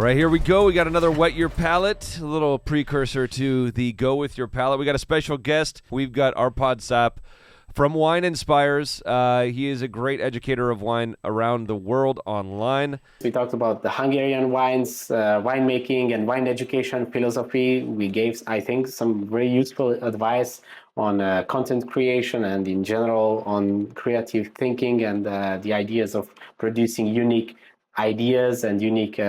right, here we go. We got another Wet Your Palate, a little precursor to the Go With Your Palate. We got a special guest. We've got Árpád Czapp from Wine Inspires. He is a great educator of wine around the world online. We talked about the Hungarian wines, winemaking, and wine education philosophy. We gave, I think, some very useful advice on content creation and in general on creative thinking and the ideas of producing unique ideas and unique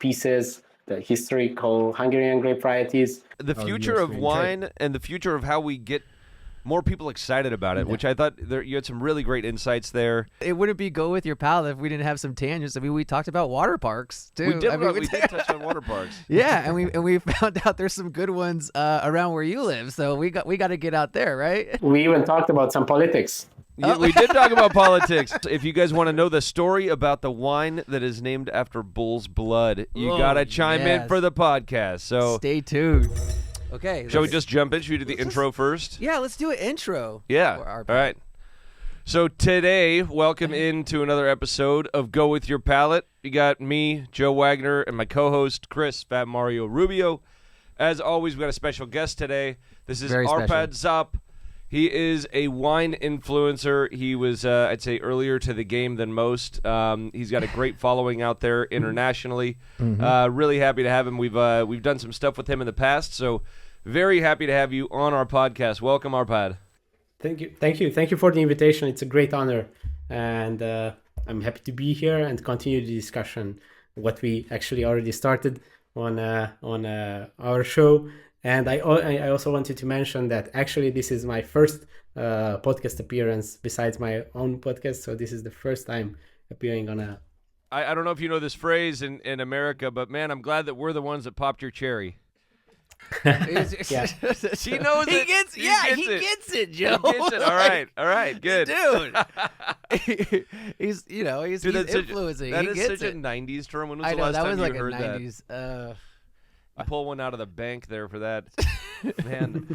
pieces, the historical Hungarian grape varieties. The future of wine and the future of how we get more people excited about it, which I thought you had some really great insights there. It wouldn't be Go With Your Palate if we didn't have some tangents. I mean, we talked about water parks too. We did touch on water parks. Yeah, and we found out there's some good ones around where you live. So we got to get out there, right? We even talked about some politics. Yeah, we did talk about politics. If you guys want to know the story about the wine that is named after bull's blood, you got to chime in for the podcast. So stay tuned. Okay. Shall we just jump in? Should we do the intro first? Yeah, let's do an intro. Yeah. All right. So today, welcome into another episode of Go With Your Palate. You got me, Joe Wagner, and my co-host, Chris Fat Mario Rubio. As always, we got a special guest today. This is Árpád Czapp. He is a wine influencer. He was, I'd say, earlier to the game than most. He's got a great following out there internationally. Really happy to have him. We've done some stuff with him in the past, so very happy to have you on our podcast. Welcome, Árpád. Thank you for the invitation. It's a great honor, and I'm happy to be here and continue the discussion. What we actually already started on our show. And I also wanted to mention that actually this is my first podcast appearance besides my own podcast. So this is the first time appearing on a... I don't know if you know this phrase in America, but man, I'm glad that we're the ones that popped your cherry. Yeah. He knows it. He gets it, Joe. He gets it. All right, good. Dude. he's influencing. That is such a 90s term. When was the last time you heard that? That was like a 90s. Pull one out of the bank there for that. Man.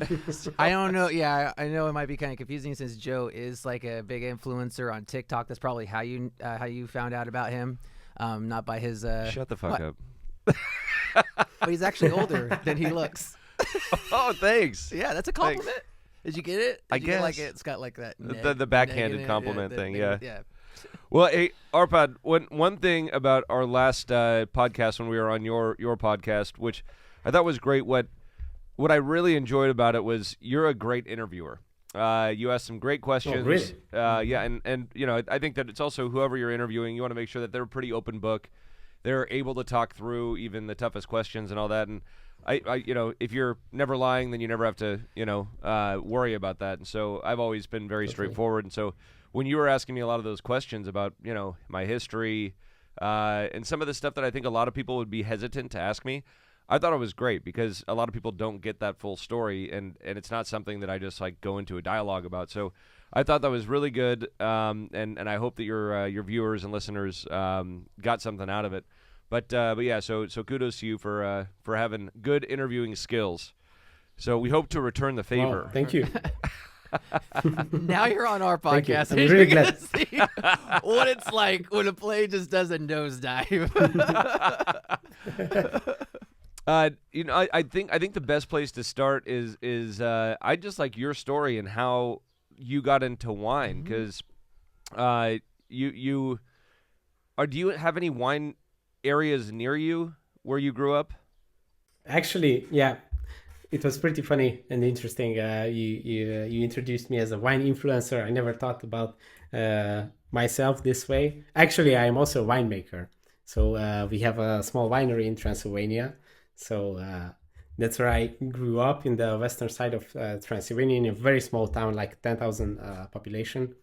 I don't know. Yeah, I know it might be kind of confusing since Joe is like a big influencer on TikTok. That's probably how you found out about him, not by his... Shut the fuck up. But he's actually older than he looks. Oh, thanks. Yeah, that's a compliment. Thanks. Did you get it? I guess. Like it? It's got like that. The backhanded compliment thing, yeah. Yeah. Well, hey, Árpád, one thing about our last podcast when we were on your podcast, which I thought was great, what I really enjoyed about it was you're a great interviewer. You asked some great questions. Oh, really? Yeah, and you know, I think that it's also whoever you're interviewing, you want to make sure that they're a pretty open book. They're able to talk through even the toughest questions and all that. And I you know, if you're never lying, then you never have to, worry about that. And so I've always been very straightforward. And so when you were asking me a lot of those questions about, my history and some of the stuff that I think a lot of people would be hesitant to ask me, I thought it was great because a lot of people don't get that full story, and it's not something that I just like go into a dialogue about. So I thought that was really good, and I hope that your viewers and listeners got something out of it. But yeah, so kudos to you for having good interviewing skills. So we hope to return the favor. Wow, thank you. Now you're on our podcast. I'm really glad. See what it's like when a plane just does a nosedive. I think the best place to start is I just like your story and how you got into wine, because do you have any wine areas near you where you grew up? Actually, yeah. It was pretty funny and interesting. You introduced me as a wine influencer. I never thought about myself this way. Actually, I am also a winemaker. So we have a small winery in Transylvania. So that's where I grew up, in the western side of Transylvania, in a very small town, like 10,000 population,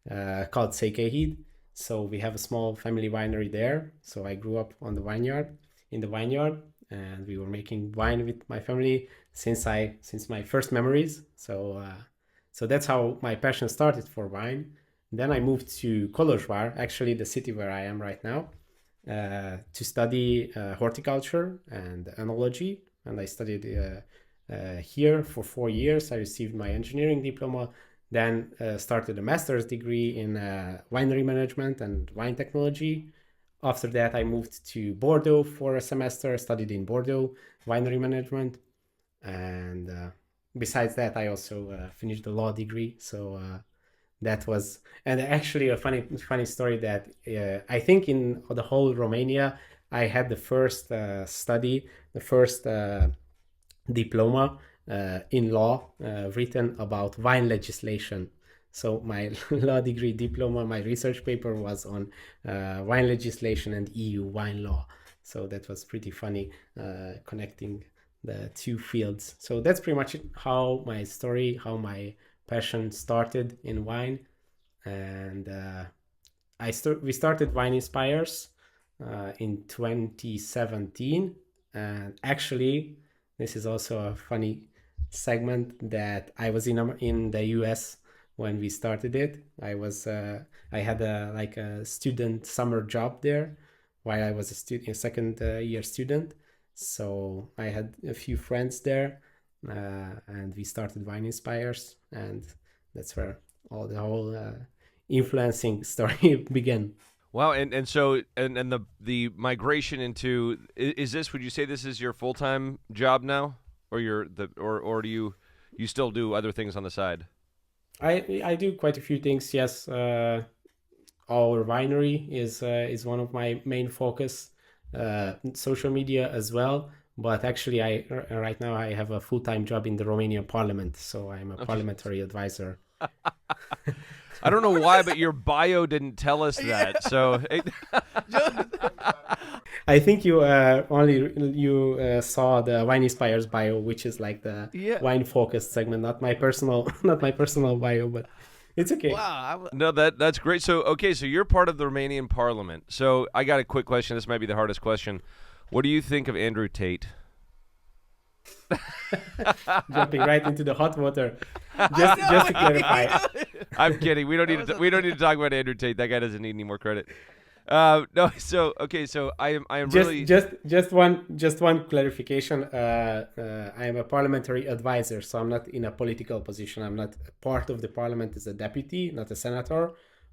called Székelyhíd. So we have a small family winery there. So I grew up in the vineyard, and we were making wine with my family since my first memories. So that's how my passion started for wine. Then I moved to Kolozsvár, actually the city where I am right now, to study horticulture and enology. And I studied here for 4 years. I received my engineering diploma, then started a master's degree in winery management and wine technology. After that, I moved to Bordeaux for a semester, studied in Bordeaux, winery management. And besides that, I also finished the law degree. So that was, and actually a funny story that I think in the whole Romania, I had the first the first diploma in law written about wine legislation. So my law degree diploma, my research paper was on wine legislation and EU wine law. So that was pretty funny, connecting the two fields. So that's pretty much how my story, how my passion started in wine. And we started Wine Inspires in 2017. And actually, this is also a funny segment that I was in the US when we started it. I had a student summer job there while I was a second year student. So I had a few friends there, and we started Wine Inspires, and that's where the whole influencing story began. Wow, and so the migration into is this? Would you say this is your full-time job now, or or do you still do other things on the side? I do quite a few things. Yes, our winery is one of my main focus. Social media as well, but actually, right now I have a full-time job in the Romanian Parliament, so I'm a parliamentary advisor. I don't know why, but your bio didn't tell us that. So I think you saw the Wine Inspires bio, which is like the wine focused segment, not my personal bio, but it's okay. Wow. No, that's great. So okay, so you're part of the Romanian Parliament. So I got a quick question. This might be the hardest question. What do you think of Andrew Tate? Jumping right into the hot water. Just to clarify. I'm kidding. We don't need to talk about Andrew Tate. That guy doesn't need any more credit. No. So okay. So I am really just one clarification. I am a parliamentary advisor, so I'm not in a political position. I'm not part of the parliament as a deputy, not a senator,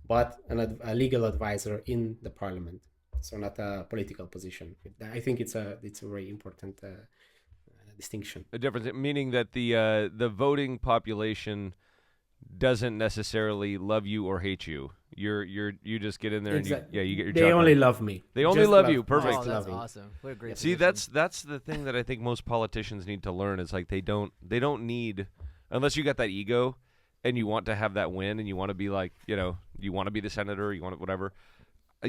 but a legal advisor in the parliament. So not a political position. I think it's a very important distinction. A difference, meaning that the voting population doesn't necessarily love you or hate you. You just get in there and you get your job They only love me. They only love you. Perfect. Oh, that's awesome. What a great See, position. that's the thing that I think most politicians need to learn is like they don't need, unless you got that ego and you want to have that win and you want to be like, you want to be the senator, you want whatever.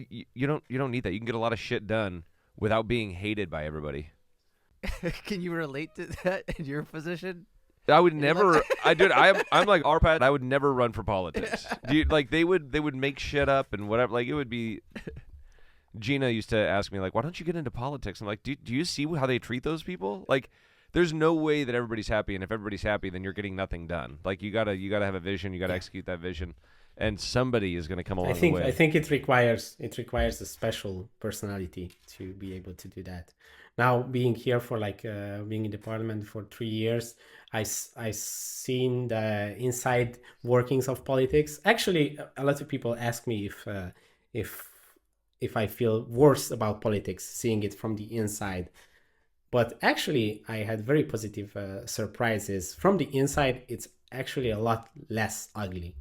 You don't need that. You can get a lot of shit done without being hated by everybody. Can you relate to that in your position? I would never. I'm like Árpád. I would never run for politics. They would make shit up and whatever. Like it would be. Gina used to ask me like, "Why don't you get into politics?" I'm like, "Do you see how they treat those people? Like, there's no way that everybody's happy, and if everybody's happy, then you're getting nothing done. Like you gotta have a vision. You gotta execute that vision, and somebody is gonna come along the way." I think it requires a special personality to be able to do that. Now, being here for being in the parliament for 3 years, I seen the inside workings of politics. Actually, a lot of people ask me if I feel worse about politics, seeing it from the inside. But actually, I had very positive surprises. From the inside, it's actually a lot less ugly.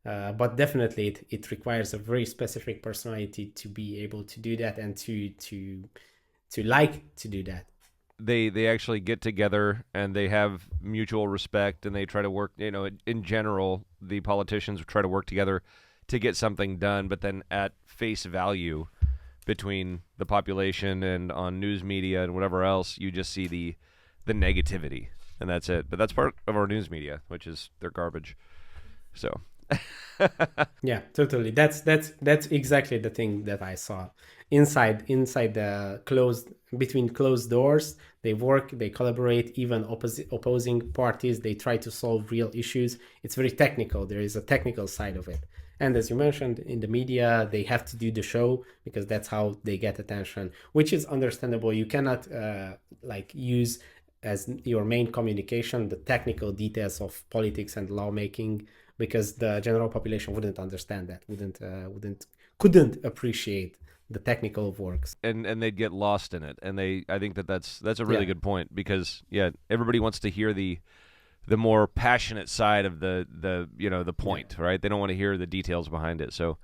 But definitely, it requires a very specific personality to be able to do that and to like to do that. They actually get together and they have mutual respect and they try to work, in general, the politicians try to work together to get something done, but then at face value between the population and on news media and whatever else, you just see the negativity and that's it. But that's part of our news media, which is they're garbage. So yeah, totally. That's exactly the thing that I saw. Inside the between closed doors, they work, they collaborate, even opposing parties, they try to solve real issues. It's very technical. There is a technical side of it. And as you mentioned, in the media, they have to do the show because that's how they get attention, which is understandable. You cannot use as your main communication the technical details of politics and lawmaking, because the general population wouldn't understand that, couldn't appreciate the technical works. And they'd get lost in it. And I think that's a really good point, because everybody wants to hear the more passionate side of the point, right? They don't want to hear the details behind it. So,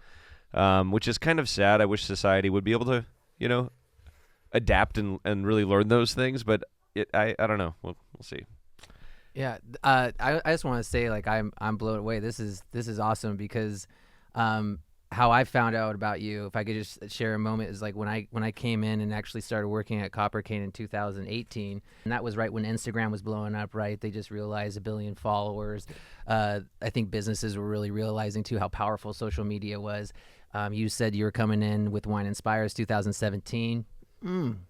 which is kind of sad. I wish society would be able to, adapt and really learn those things. But I don't know. We'll see. Yeah, I just want to say, like, I'm blown away. This is awesome, because how I found out about you, if I could just share a moment, is like when I came in and actually started working at Copper Cane in 2018, and that was right when Instagram was blowing up, right? They just realized 1 billion followers. I think businesses were really realizing too how powerful social media was. You said you were coming in with Wine Inspires 2017.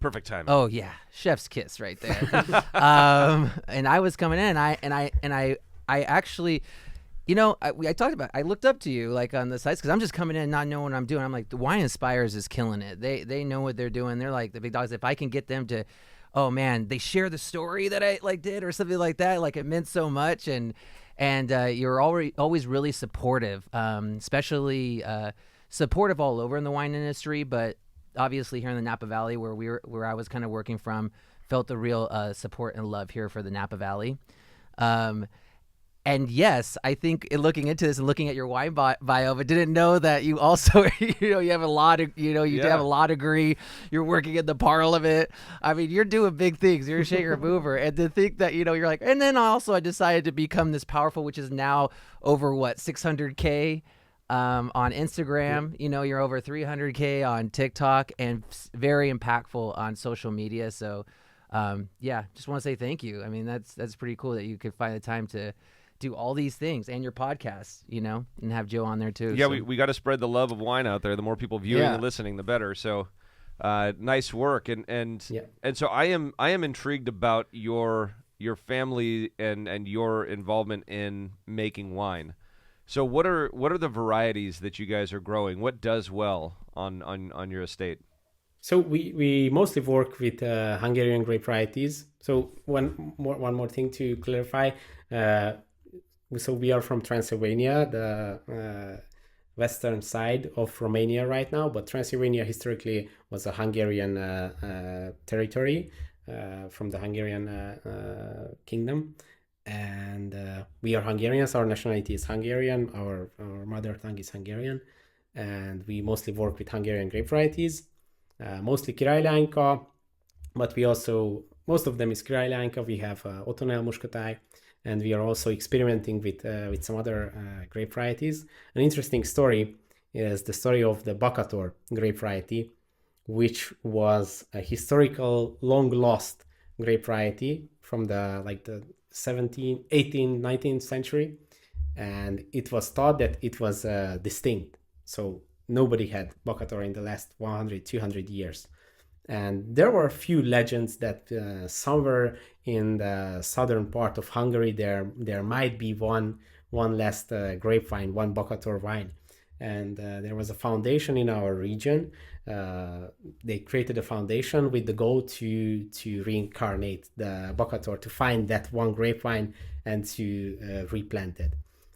Perfect timing. Oh yeah, chef's kiss right there. And I was coming in, and I actually, I talked about, I looked up to you like on the sites, because I'm just coming in not knowing what I'm doing. I'm like, the Wine Inspires is killing it. They know what they're doing. They're like the big dogs. If I can get them to, oh man, they share the story that I did or something like that, like it meant so much. And you're always really supportive, especially supportive all over in the wine industry, but obviously here in the Napa Valley, where I was kind of working from, felt the real support and love here for the Napa Valley. And yes, I think in looking into this and looking at your wine bio, but didn't know that you also, you have a law, have a law degree. You're working in the Parliament. I mean, you're doing big things. You're a shaker mover. And to think that, you're like, and then also I decided to become this powerful, which is now over 600K on Instagram. You're over 300K on TikTok, and very impactful on social media. So, just want to say thank you. I mean, that's pretty cool that you could find the time to do all these things, and your podcast, and have Joe on there too. Yeah, so. we got to spread the love of wine out there. The more people viewing and listening, the better. So, nice work. And so I am intrigued about your family and your involvement in making wine. So what are the varieties that you guys are growing? What does well on your estate? So we mostly work with Hungarian grape varieties. So one more thing to clarify. So we are from Transylvania, the western side of Romania right now, but Transylvania historically was a Hungarian territory from the Hungarian kingdom. And we are Hungarians. Our nationality is Hungarian. Our mother tongue is Hungarian. And we mostly work with Hungarian grape varieties, mostly Királylánka, but we also, most of them is Királylánka. We have Ottonel Muscatai, and we are also experimenting with some other grape varieties. An interesting story is the story of the Bakator grape variety, which was a historical, long-lost grape variety from the 17th, 18th, 19th century. And it was thought that it was distinct. So nobody had Bakator in the last 100, 200 years. And there were a few legends that somewhere in the southern part of Hungary, there might be one last grapevine, one Bakator vine. And there was a foundation in our region. They created a foundation with the goal to reincarnate the Bakator, to find that one grapevine and to replant it.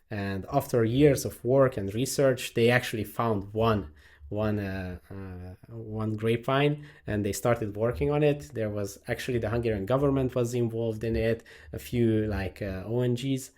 And after years of work and research, they actually found one grapevine, and they started working on it. There was actually, the Hungarian government was involved in it, a few ONGs,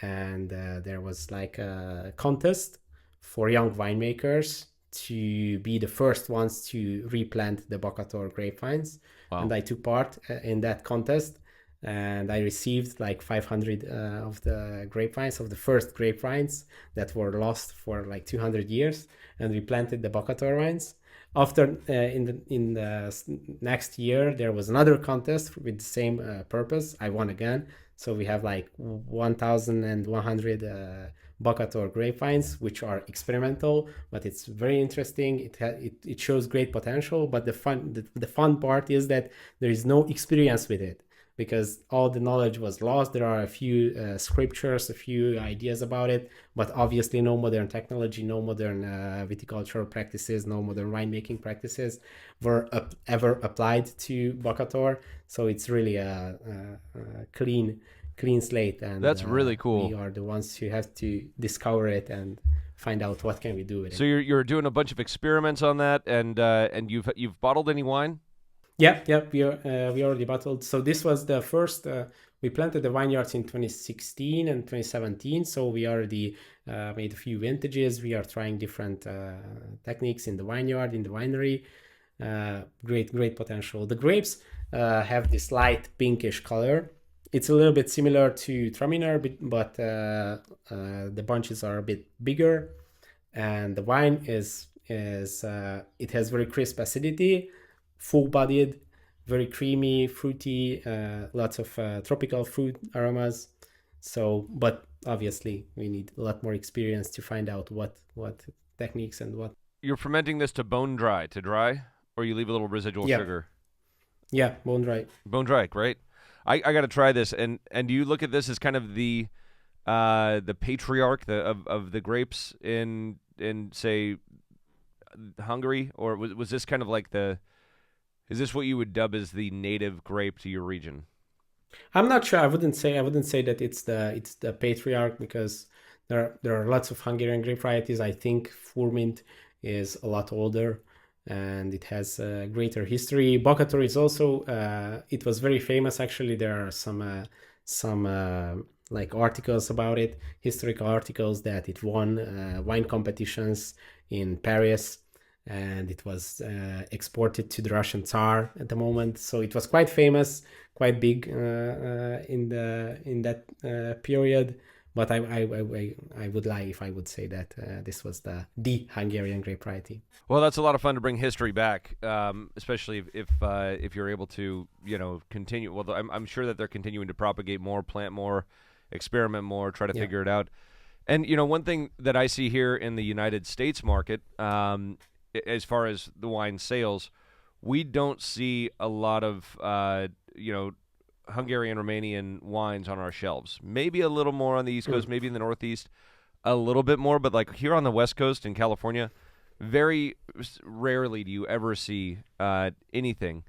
and there was a contest for young winemakers to be the first ones to replant the Bakator grapevines. Wow. And I took part in that contest, and I received 500 of the grapevines, of the first grapevines that were lost for 200 years, and we planted the Bakator vines. After in the next year, there was another contest with the same purpose. I won again, so we have 1,100 Bakator grapevines, which are experimental, but it's very interesting. It shows great potential, but the fun part is that there is no experience with it, because all the knowledge was lost. There are a few scriptures, a few ideas about it, but obviously no modern technology, no modern viticultural practices, no modern winemaking practices were ever applied to Bakator. So it's really a clean clean slate, and That's really cool. we are the ones who have to discover it and find out what can we do with So it. you're doing a bunch of experiments on that, and you've bottled any wine? Yeah, we already bottled. So this was the first. We planted the vineyards in 2016 and 2017. So we already made a few vintages. We are trying different techniques in the vineyard, in the winery. Great potential. The grapes have this light pinkish color. It's a little bit similar to Traminer, but the bunches are a bit bigger, and the wine is it has very crisp acidity, full-bodied, very creamy, fruity, lots of tropical fruit aromas. So, but obviously, we need a lot more experience to find out what techniques and what. You're fermenting this to bone dry, or you leave a little residual sugar? Yeah, bone dry. Bone dry, great. I got to try this. And do you look at this as kind of the patriarch of the grapes in say Hungary, or was this kind of like is this what you would dub as the native grape to your region? I'm not sure. I wouldn't say that it's the patriarch, because there are lots of Hungarian grape varieties. I think Furmint is a lot older, and it has a greater history. Bokator is also it was very famous actually. There are some like articles about it, historical articles, that it won wine competitions in Paris, and it was exported to the Russian Tsar at the moment. So it was quite famous, quite big in that period. But I would lie if I would say that this was the Hungarian grape variety. Well, that's a lot of fun to bring history back, especially if you're able to continue. Well, I'm sure that they're continuing to propagate more, plant more, experiment more, try to figure it out. And one thing that I see here in the United States market, as far as the wine sales, we don't see a lot of Hungarian, Romanian wines on our shelves. Maybe a little more on the East Coast, maybe in the Northeast, a little bit more. But like here on the West Coast in California, very rarely do you ever see anything.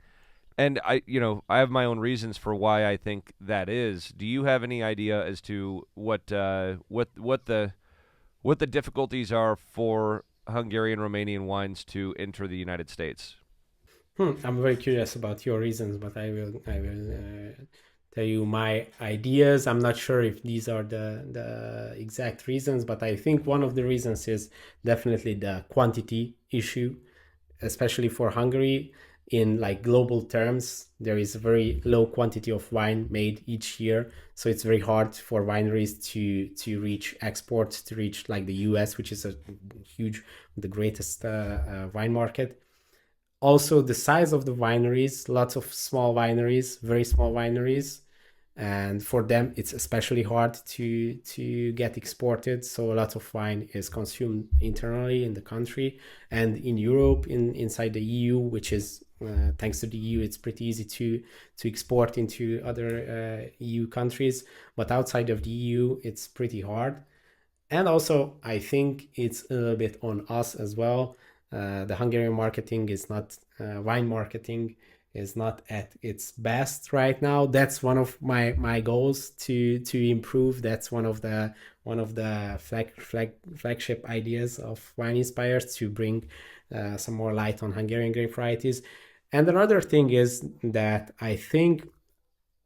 And I have my own reasons for why I think that is. Do you have any idea as to what the difficulties are for Hungarian, Romanian wines to enter the United States? I'm very curious about your reasons, but I will tell you my ideas. I'm not sure if these are the exact reasons, but I think one of the reasons is definitely the quantity issue, especially for Hungary. In like global terms, there is a very low quantity of wine made each year, so it's very hard for wineries to reach exports, to reach like the US, which is the greatest wine market. Also, the size of the wineries, lots of small wineries, very small wineries, and for them it's especially hard to get exported. So a lot of wine is consumed internally in the country, and in Europe, inside the EU, which is thanks to the EU, it's pretty easy to export into other EU countries, but outside of the EU it's pretty hard. And also I think it's a little bit on us as well. The Hungarian marketing is not wine marketing is not at its best right now. That's one of my goals to improve. That's one of the flagship ideas of Wine Inspires, to bring some more light on Hungarian grape varieties. And another thing is that I think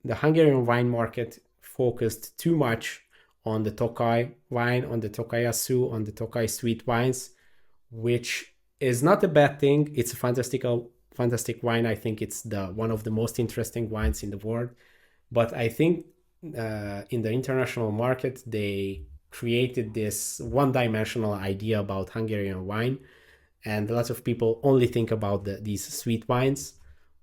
the Hungarian wine market focused too much on the Tokaj wine, on the Tokajasu, on the Tokaj sweet wines, which is not a bad thing. It's a fantastic wine. I think it's one of the most interesting wines in the world. But I think in the international market, they created this one-dimensional idea about Hungarian wine, and lots of people only think about these sweet wines,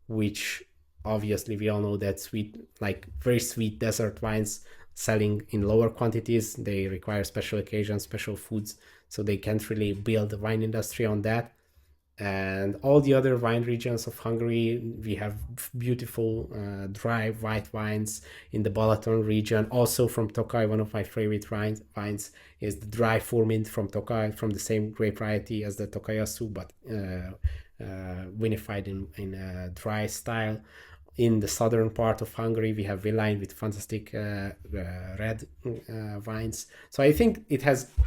which obviously we all know that sweet, like very sweet desert wines, selling in lower quantities. They require special occasions, special foods, so they can't really build a wine industry on that. And all the other wine regions of Hungary, we have beautiful dry white wines in the Balaton region. Also from Tokaj, one of my favorite wines is the dry Furmint from Tokaj, from the same grape variety as the Tokajasu, but vinified in a dry style. in the southern part of Hungary, we have Villány with fantastic red wines. So I think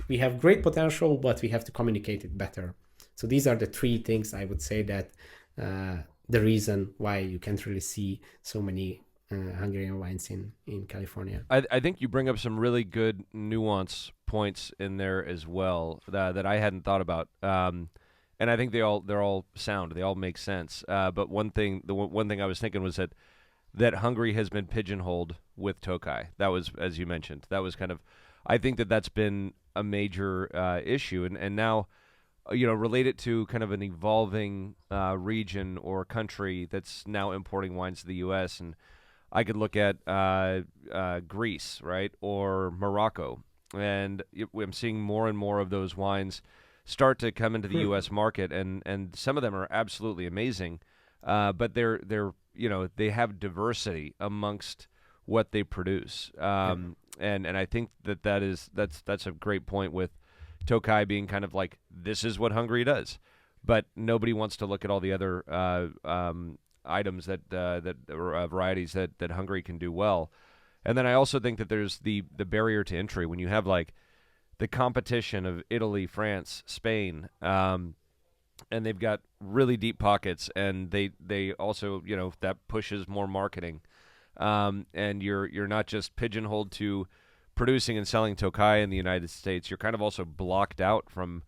we have great potential, but we have to communicate it better. So these are the three things I would say that the reason why you can't really see so many Hungarian wines in California. I think you bring up some really good nuance points in there as well that I hadn't thought about. And I think they're all sound. They all make sense. But one thing I was thinking was that Hungary has been pigeonholed with Tokaj. That was, as you mentioned, that was kind of. I think that's been a major issue, and now, relate it to kind of an evolving region or country that's now importing wines to the U.S. And I could look at Greece, right, or Morocco, and I'm seeing more and more of those wines start to come into the U.S. market, and some of them are absolutely amazing, but they're they have diversity amongst what they produce, and I think that's a great point with Tokaj being kind of like, this is what Hungary does, but nobody wants to look at all the other items that varieties that Hungary can do well. And then I also think that there's the barrier to entry when you have like the competition of Italy, France, Spain, and they've got really deep pockets, and they also, that pushes more marketing, and you're not just pigeonholed to producing and selling Tokaj in the United States. You're kind of also blocked out from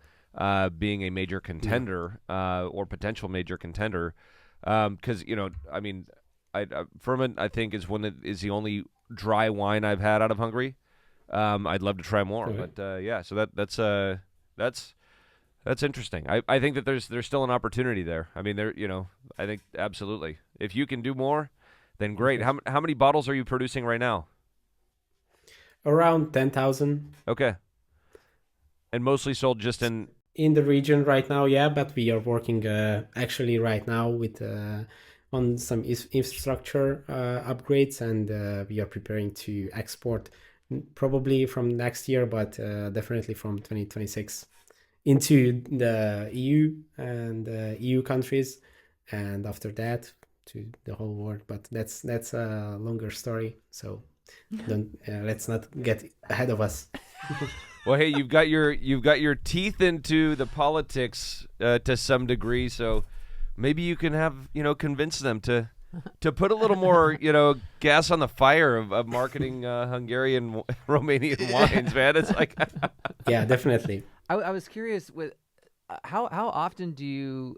being a major contender or potential major contender, because Ferment, I think, is the only dry wine I've had out of Hungary. I'd love to try more, but so that's interesting. I think that there's still an opportunity there. I mean, I think absolutely. If you can do more, then great. Okay. How many bottles are you producing right now? Around 10,000. Okay. And mostly sold just in the region right now, yeah, but we are working actually right now with on some infrastructure upgrades, and we are preparing to export probably from next year, but definitely from 2026 into the EU and EU countries, and after that to the whole world. But that's a longer story, so let's not get ahead of us. Well, hey, you've got your teeth into the politics to some degree, so maybe you can have convince them to put a little more gas on the fire of marketing Hungarian Romanian wines, man. It's like yeah, definitely. I was curious with how often do you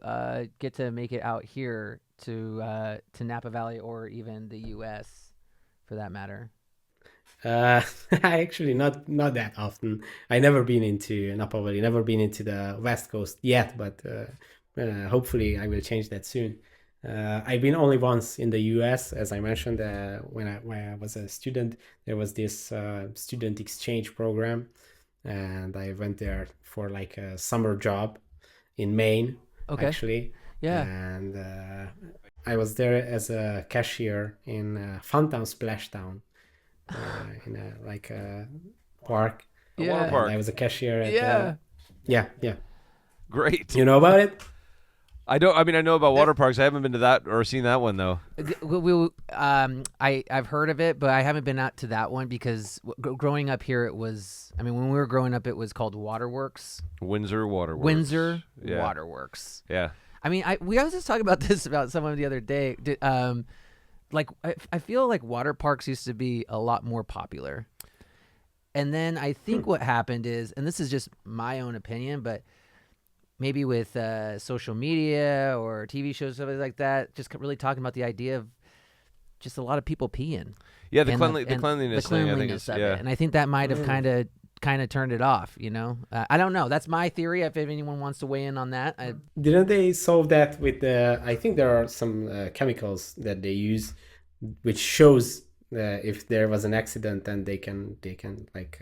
get to make it out here to Napa Valley or even the U.S. for that matter? I actually not that often. I never been into Napa Valley, never been into the West Coast yet, but hopefully I will change that soon. I've been only once in the US, as I mentioned, when I was a student. There was this student exchange program, and I went there for like a summer job in Maine, actually. Yeah. And I was there as a cashier in Funtown Splashtown, in a park. A water park. And I was a cashier at yeah. Great. You know about it? I don't. I mean, I know about water parks. I haven't been to that or seen that one though. I've heard of it, but I haven't been out to that one because growing up here, it was. I mean, when we were growing up, it was called Waterworks. Windsor Waterworks. Windsor Waterworks. Yeah. I mean, I was just talking about this about someone the other day. Like I feel like water parks used to be a lot more popular, and then I think what happened is, and this is just my own opinion, but maybe with social media or TV shows, stuff like that, just really talking about the idea of just a lot of people peeing. Yeah, the cleanliness thing, I think is, of it. And I think that might have kind of turned it off, I don't know. That's my theory. If anyone wants to weigh in on that. Didn't they solve that with I think there are some chemicals that they use, which shows if there was an accident, then they can like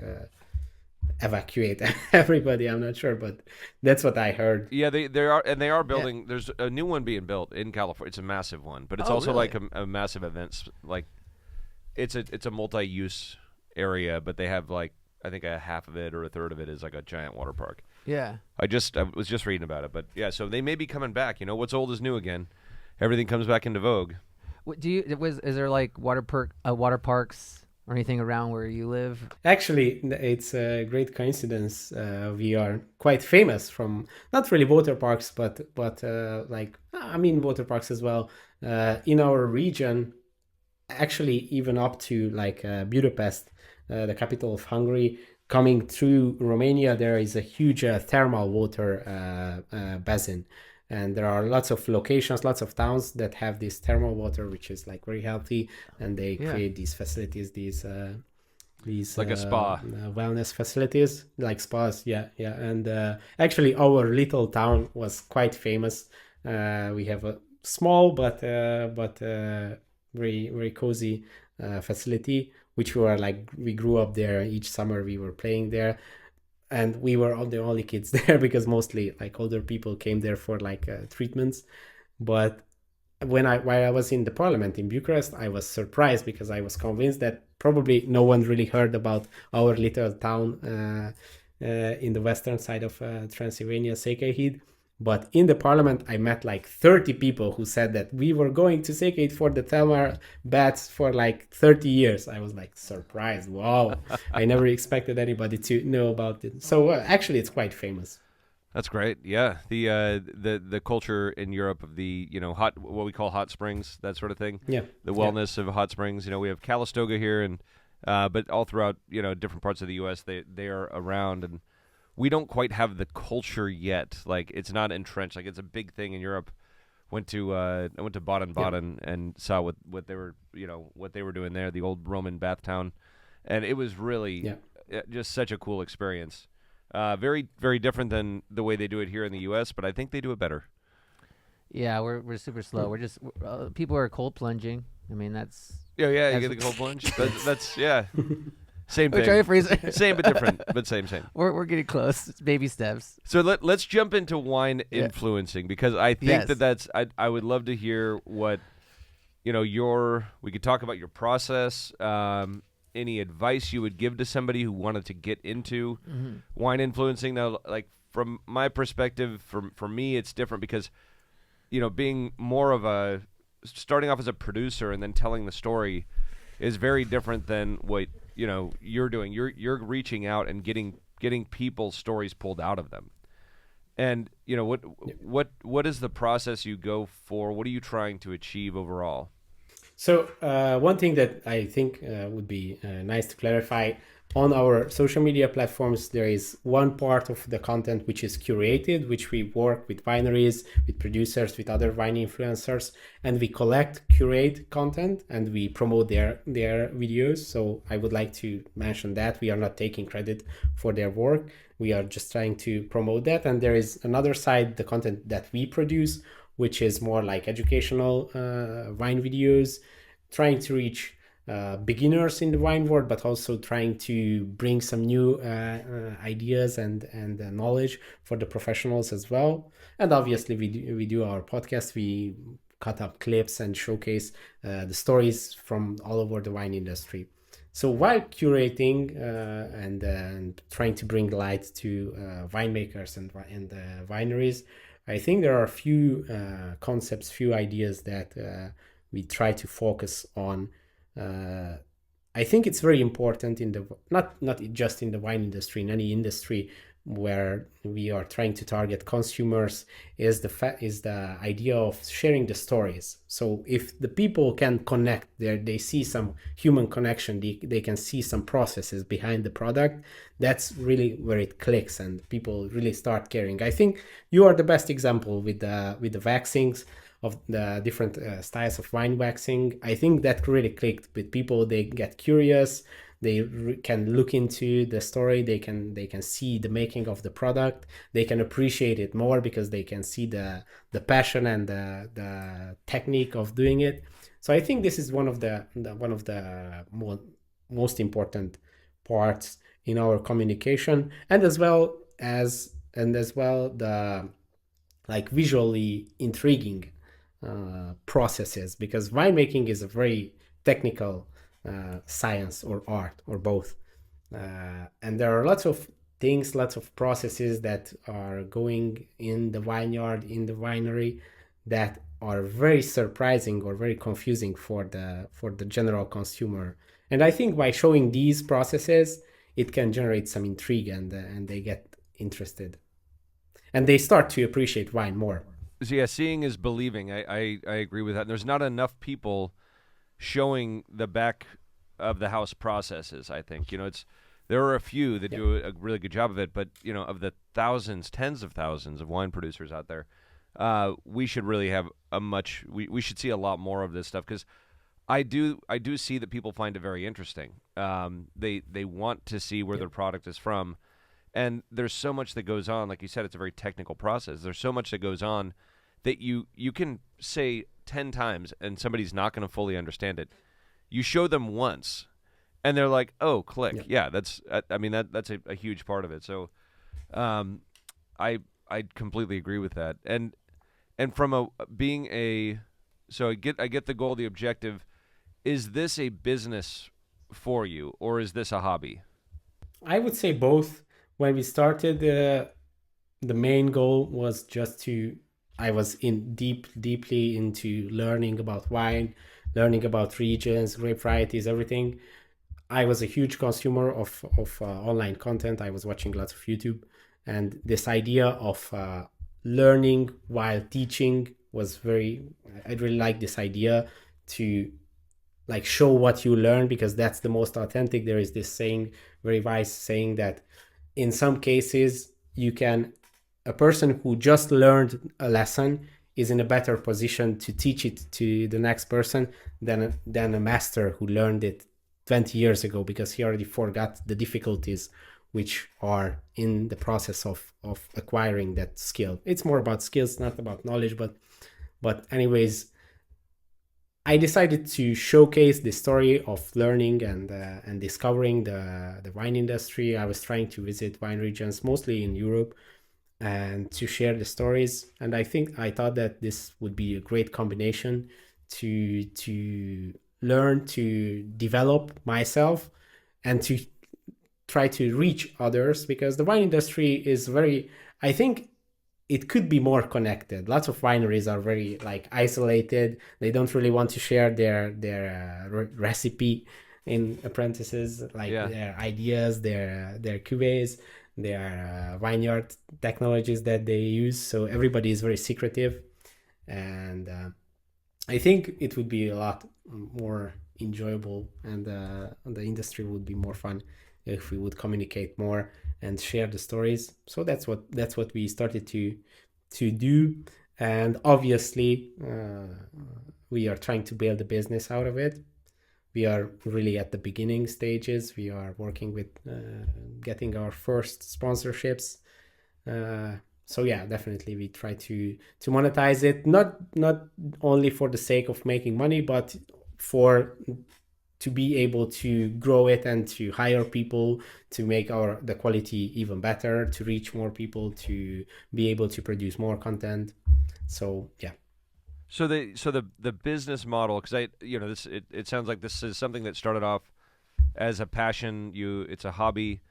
evacuate everybody. I'm not sure, but that's what I heard. Yeah, they are building. Yeah. There's a new one being built in California. It's a massive one, but it's also really? like a massive event. Like it's a multi-use area, but they have like I think a half of it or a third of it is like a giant water park. Yeah. I was just reading about it, but yeah, so they may be coming back. What's old is new again. Everything comes back into vogue. What do you? Is there like water parks or anything around where you live? Actually, it's a great coincidence. We are quite famous from not really water parks, but like I mean water parks as well in our region. Actually, even up to like Budapest, the capital of Hungary. Coming through Romania, there is a huge thermal water basin, and there are lots of locations, lots of towns that have this thermal water, which is like very healthy, and they create these facilities, these like a spa wellness facilities, like spas. Yeah. And actually, our little town was quite famous. We have a small but very very cozy facility, which we grew up there. Each summer we were playing there, and we were all the only kids there because mostly like older people came there for like treatments. But while I was in the parliament in Bucharest, I was surprised because I was convinced that probably no one really heard about our little town in the western side of Transylvania, Székelyhíd. But in the parliament, I met like 30 people who said that we were going to Székelyhíd for the thermal baths for like 30 years. I was like surprised. Wow. I never expected anybody to know about it. So actually, it's quite famous. That's great. Yeah, the culture in Europe of the what we call hot springs, that sort of thing. Yeah, the wellness of hot springs. We have Calistoga here, and but all throughout different parts of the U.S. they are around, and we don't quite have the culture yet. Like it's not entrenched. Like it's a big thing in Europe. I went to Baden-Baden and saw what they were doing there, the old Roman bath town, and it was really just such a cool experience. Very, very different than the way they do it here in the U.S., but I think they do it better. Yeah, we're super slow. We're just people are cold plunging. I mean, that's you get the cold plunge. That's same we're thing. trying to freeze Same but different, but same. We're getting close. It's baby steps. So let's jump into wine influencing, because I think that's I would love to hear what we could talk about your process. Any advice you would give to somebody who wanted to get into wine influencing. Now, like from my perspective, for me, it's different because, being more of starting off as a producer and then telling the story is very different than what, you're doing. You're reaching out and getting people's stories pulled out of them. And, what is the process you go for? What are you trying to achieve overall? So one thing that I think would be nice to clarify, on our social media platforms, there is one part of the content which is curated, which we work with wineries, with producers, with other wine influencers, and we curate content, and we promote their videos. So I would like to mention that we are not taking credit for their work. We are just trying to promote that. And there is another side, the content that we produce, which is more like educational wine videos, trying to reach beginners in the wine world, but also trying to bring some new ideas and knowledge for the professionals as well. And obviously, we do our podcast. We cut up clips and showcase the stories from all over the wine industry. So while curating and trying to bring light to winemakers and wineries, I think there are a few concepts, few ideas that we try to focus on. I think it's very important in not just in the wine industry, in any industry where we are trying to target consumers, is the idea of sharing the stories. So if the people can connect, they see some human connection, they can see some processes behind the product, that's really where it clicks and people really start caring. I think you are the best example with the waxings of the different styles of wine waxing. I think that really clicked with people. They get curious, they can look into the story, they can see the making of the product, they can appreciate it more because they can see the passion and the technique of doing it. So I think this is one of the most important parts in our communication, and as well the like visually intriguing processes, because winemaking is a very technical science or art or both, and there are lots of things, lots of processes that are going in the vineyard, in the winery, that are very surprising or very confusing for the general consumer. And I think by showing these processes, it can generate some intrigue, and they get interested, and they start to appreciate wine more. So yeah, seeing is believing. I agree with that. And there's not enough people showing the back of the house processes. I think there are a few that do a really good job of it, but of the thousands, tens of thousands of wine producers out there, we should really have we should see a lot more of this stuff, because I do see that people find it very interesting. They want to see where their product is from, and there's so much that goes on. Like you said, it's a very technical process. There's so much that goes on that you can say 10 times and somebody's not going to fully understand it. You show them once, and they're like, "Oh, click, yeah." That's that's a huge part of it. So, I completely agree with that. And from so I get the goal, the objective. Is this a business for you, or is this a hobby? I would say both. When we started, the main goal was I was deeply into learning about wine, learning about regions, grape varieties, everything. I was a huge consumer of online content. I was watching lots of YouTube, and this idea of learning while teaching was I really like this idea to like show what you learn, because that's the most authentic. There is this saying, very wise saying, that in some cases a person who just learned a lesson is in a better position to teach it to the next person than a master who learned it 20 years ago, because he already forgot the difficulties which are in the process of acquiring that skill. It's more about skills, not about knowledge, but anyways, I decided to showcase the story of learning and discovering the wine industry. I was trying to visit wine regions, mostly in Europe, and to share the stories. And I thought that this would be a great combination to learn, to develop myself, and to try to reach others, because the wine industry is I think it could be more connected. Lots of wineries are very isolated. They don't really want to share their recipe in apprentices, their ideas, their cuvées, their vineyard technologies that they use. So everybody is very secretive, and I think it would be a lot more enjoyable, and the industry would be more fun if we would communicate more and share the stories. So that's what we started to do, and obviously we are trying to build a business out of it. We are really at the beginning stages. We are working with getting our first sponsorships. So yeah, definitely we try to monetize it, not only for the sake of making money, but to be able to grow it and to hire people to make the quality even better, to reach more people, to be able to produce more content. So yeah. So the business model, because it sounds like this is something that started off as a passion. It's a hobby.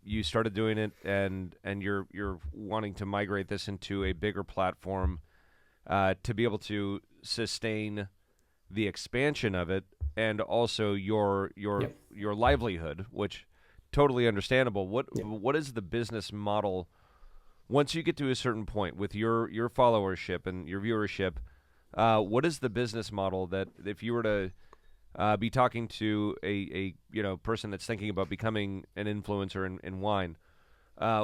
You started doing it, and you're wanting to migrate this into a bigger platform to be able to sustain the expansion of it, and also your livelihood, which totally understandable. What is the business model once you get to a certain point with your followership and your viewership? What is the business model that if you were to be talking to a person that's thinking about becoming an influencer in wine,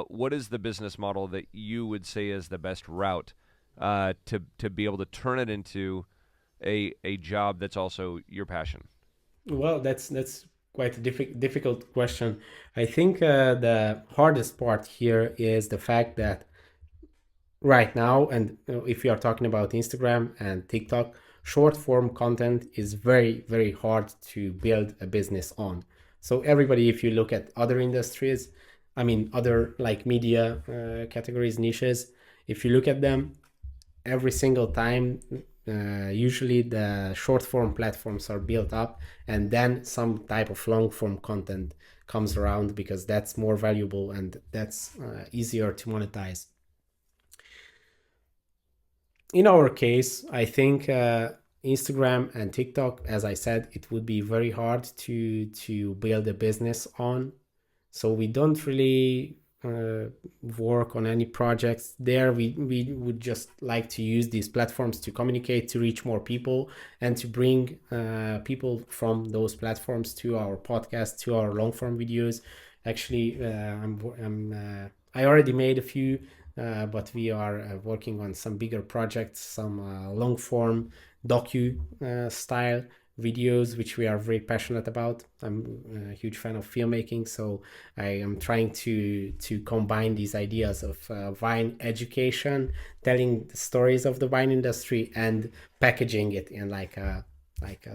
what is the business model that you would say is the best route to be able to turn it into a job that's also your passion? Well, that's quite a difficult question. I think the hardest part here is the fact that right now, and if you are talking about Instagram and TikTok, short form content is very, very hard to build a business on. So everybody, if you look at other industries, other media categories, niches, if you look at them, every single time, usually the short form platforms are built up, and then some type of long form content comes around, because that's more valuable and that's easier to monetize. in our case, I think Instagram and TikTok, as I said, it would be very hard to build a business on. So we don't really work on any projects there. We would just like to use these platforms to communicate, to reach more people, and to bring people from those platforms to our podcast, to our long form videos. Actually, I already made a few, but we are working on some bigger projects, some long form docu style videos, which we are very passionate about. I'm a huge fan of filmmaking, so I am trying to combine these ideas of wine education, telling the stories of the wine industry, and packaging it in like a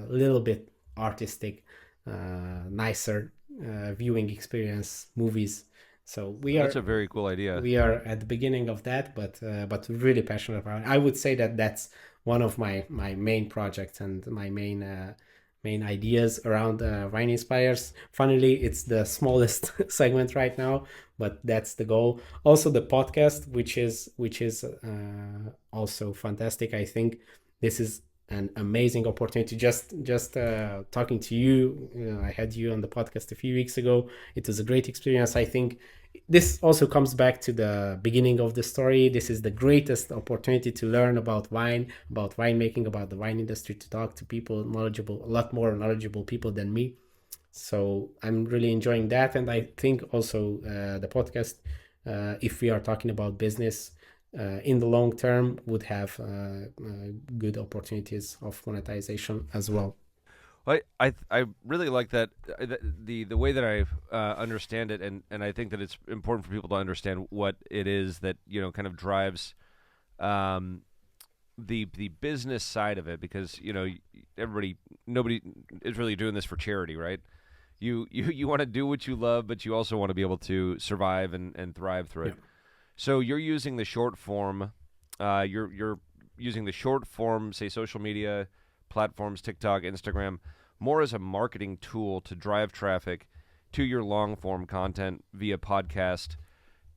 little bit artistic, nicer viewing experience, movies. So That's a very cool idea. We are at the beginning of that, but really passionate about it. I would say that that's one of my main projects and my main ideas around Wine Inspires. Funnily, it's the smallest segment right now, but that's the goal. Also, the podcast, which is also fantastic. I think this is an amazing opportunity. Just talking to you, I had you on the podcast a few weeks ago. It was a great experience. I think this also comes back to the beginning of the story. This is the greatest opportunity to learn about wine, about winemaking, about the wine industry, to talk to people knowledgeable, a lot more knowledgeable people than me. So I'm really enjoying that. And I think also the podcast, if we are talking about business, in the long term would have good opportunities of monetization as well. I really like that the way that I understand it, and I think that it's important for people to understand what it is that kind of drives the business side of it, because nobody is really doing this for charity, right? You want to do what you love, but you also want to be able to survive and thrive through it. So you're using the short form, you're using the short form, say social media platforms, TikTok, Instagram, more as a marketing tool to drive traffic to your long form content via podcast.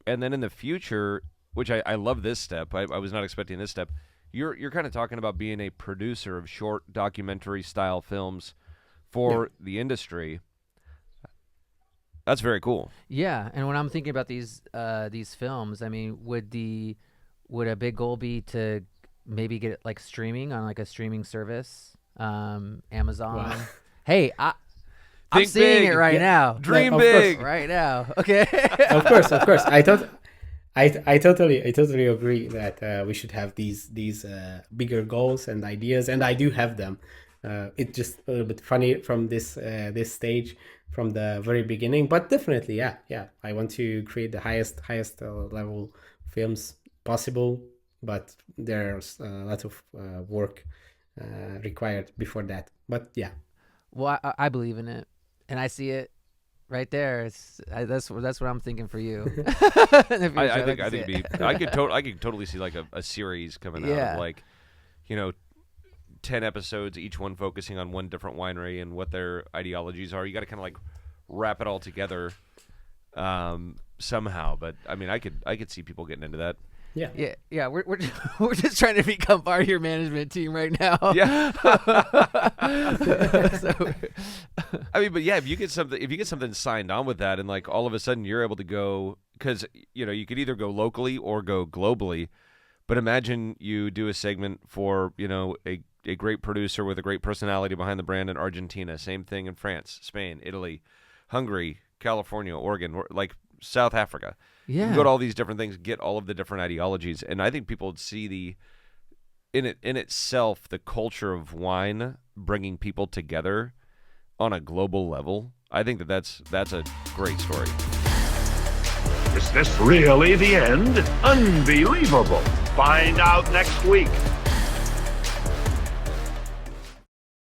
And then in the future, which I love this step, I was not expecting this step, you're kind of talking about being a producer of short documentary style films for the industry. That's very cool. Yeah, and when I'm thinking about these films, I mean, would a big goal be to maybe get it like streaming on like a streaming service, Amazon? Wow. Hey, I'm seeing it right now. Dream big right now. Okay. Of course. I totally agree that we should have these bigger goals and ideas, and I do have them. It's just a little bit funny from this stage, from the very beginning, but definitely, yeah. I want to create the highest level films possible, but there's a lot of work required before that. But yeah. Well, I believe in it, and I see it right there. That's what I'm thinking for you. I could totally see like a series coming out of like, 10 episodes, each one focusing on one different winery and what their ideologies are. You got to kind of like wrap it all together somehow. But I mean, I could see people getting into that. Yeah. We're just trying to become part of your management team right now. Yeah. I mean, but yeah, if you get something signed on with that, and like all of a sudden you're able to go, because you could either go locally or go globally. But imagine you do a segment for a great producer with a great personality behind the brand in Argentina. Same thing in France, Spain, Italy, Hungary, California, Oregon, like South Africa. Yeah. You can go to all these different things, get all of the different ideologies, and I think people would see in itself the culture of wine bringing people together on a global level. I think that's a great story. Is this really the end? Unbelievable. Find out next week.